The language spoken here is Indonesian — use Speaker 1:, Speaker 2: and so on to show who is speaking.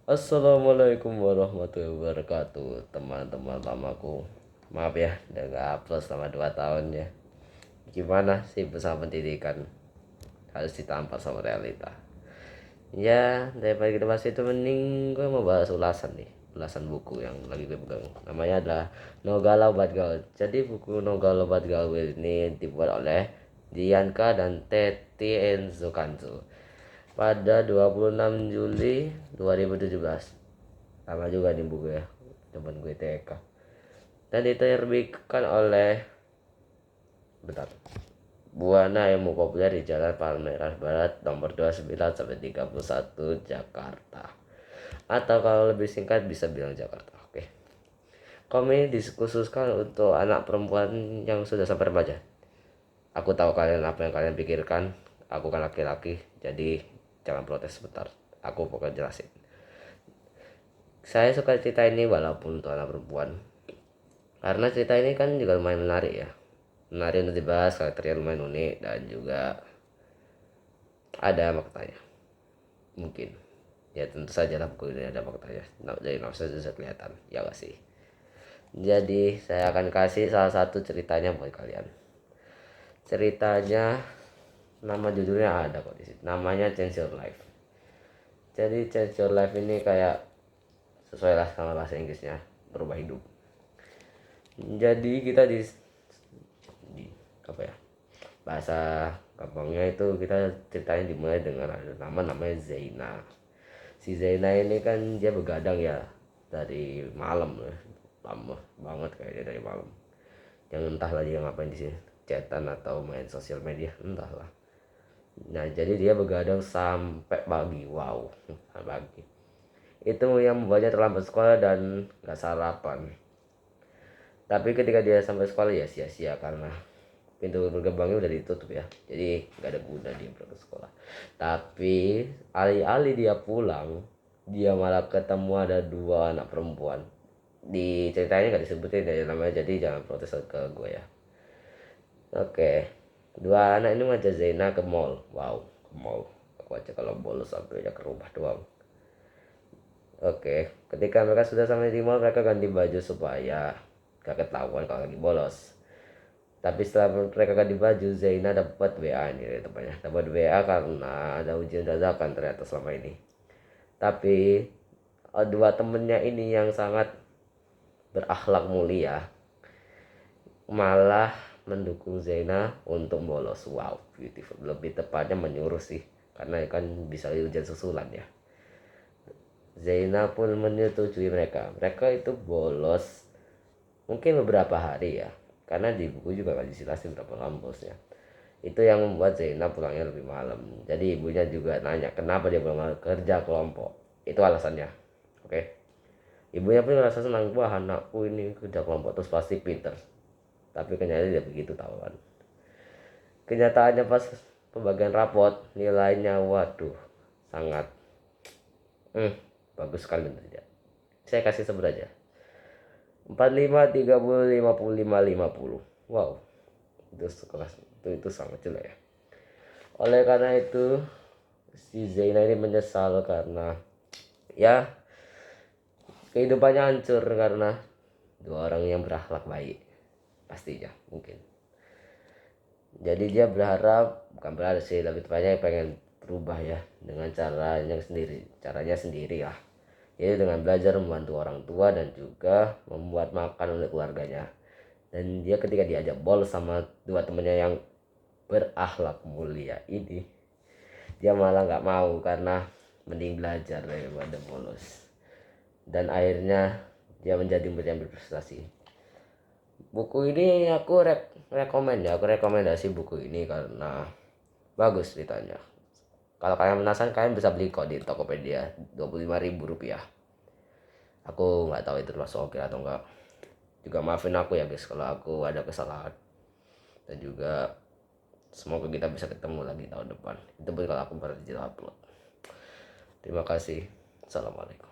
Speaker 1: Assalamualaikum warahmatullahi wabarakatuh, teman-teman lamaku. Maaf ya, udah gak upload selama 2 tahun ya. Gimana sih bersama pendidikan? Harus ditampar sama realita. Ya, daripada kita bahas itu mending gue mau bahas ulasan buku yang lagi gue pegang. Namanya adalah No Galau But Gaul. Jadi buku No Galau But Gaul ini dibuat oleh Dianka dan Teti Enzo Kanzo pada 26 Juli 2017. Sama juga nih buku ya, teman gue TK. Dan diterbitkan oleh Buana Ilmu Populer di Jalan Palmerah Barat nomor 29 sampai 31 Jakarta. Atau kalau lebih singkat bisa bilang Jakarta. Oke. Komik dikhususkan untuk anak perempuan yang sudah sampai remaja. Aku tahu kalian apa yang kalian pikirkan. Aku kan laki-laki, jadi jangan protes sebentar. Aku pokoknya jelasin. Saya suka cerita ini walaupun untuk anak perempuan, karena cerita ini kan juga lumayan menarik ya. Menarik untuk dibahas, karakternya lumayan unik dan juga ada maknanya. Mungkin ya tentu saja lah buku ini ada maknanya. Dari nafsu sudah kelihatan, ya gak sih? Jadi saya akan kasih salah satu ceritanya buat kalian. Ceritanya, nama judulnya ada kok di situ. Namanya Change Your Life. Jadi Change Your Life ini kayak sesuai lah sama bahasa Inggrisnya, berubah hidup. Jadi kita di apa ya, bahasa gampangnya itu kita ceritanya dimulai dengan ada namanya Zaina. Si Zaina ini kan dia begadang ya dari malam ya, lama banget kayaknya dari malam. Yang entahlah dia ngapain di sini, chatan atau main sosial media, entahlah. Nah jadi dia begadang sampai pagi, wow, pagi. Itu yang membuatnya terlambat sekolah dan gak sarapan. Tapi ketika dia sampai sekolah ya sia-sia karena pintu gerbangnya udah ditutup ya, jadi nggak ada guna dia berangkat sekolah. Tapi alih-alih dia pulang, dia malah ketemu ada 2 anak perempuan. Di ceritanya nggak disebutin ya namanya, jadi jangan protes ke gue ya. Oke, 2 anak ini ngajak Zaina ke mall. Wow, ke mall. Aku aja kalau bolos sampai aja ke rumah doang. Oke, ketika mereka sudah sampai di mall, mereka ganti baju supaya gak ketahuan kalau lagi bolos. Tapi setelah mereka ganti baju, Zaina dapat WA ini temannya. Dapat WA karena ada ujian dadakan ternyata selama ini. Tapi 2 temennya ini yang sangat berakhlak mulia malah mendukung Zaina untuk bolos. Wow, beautiful. Lebih tepatnya menyuruh sih, karena kan bisa ujian susulan ya. Zaina pun menyetujui mereka. Mereka itu bolos mungkin beberapa hari ya, karena di buku juga gak dijelasin berapa lama bosnya. Itu yang membuat Zaina pulangnya lebih malam. Jadi ibunya juga nanya kenapa dia pulang malam, kerja kelompok. Itu alasannya. Oke. Ibunya pun merasa senang, wah anakku ini kerja kelompok terus pasti pinter. Tapi kenyataannya dia begitu tahu kan. Kenyataannya pas pembagian rapot nilainya waduh sangat bagus sekali tidak. Saya kasih sebut aja 45, 30, 55, 50. Wow, itu kelas itu sangat jelek ya. Oleh karena itu si Zaina ini menyesal karena ya kehidupannya hancur karena 2 orang yang berakhlak baik pastinya mungkin. Jadi dia berharap, bukan berharap sih, lebih tepatnya pengen berubah ya dengan caranya sendiri lah. Yaitu dengan belajar membantu orang tua dan juga membuat makan untuk keluarganya. Dan dia ketika diajak bolos sama 2 temannya yang berakhlak mulia ini, dia malah nggak mau karena mending belajar daripada bolos. Dan akhirnya dia menjadi murid yang berprestasi. Buku ini aku rekomendasi buku ini karena bagus ceritanya. Kalau kalian penasaran, kalian bisa beli kok di Tokopedia, Rp25.000. Aku nggak tahu itu termasuk oke atau enggak. Juga maafin aku ya guys kalau aku ada kesalahan. Dan juga semoga kita bisa ketemu lagi tahun depan. Itu pun kalau aku baru upload. Terima kasih. Assalamualaikum.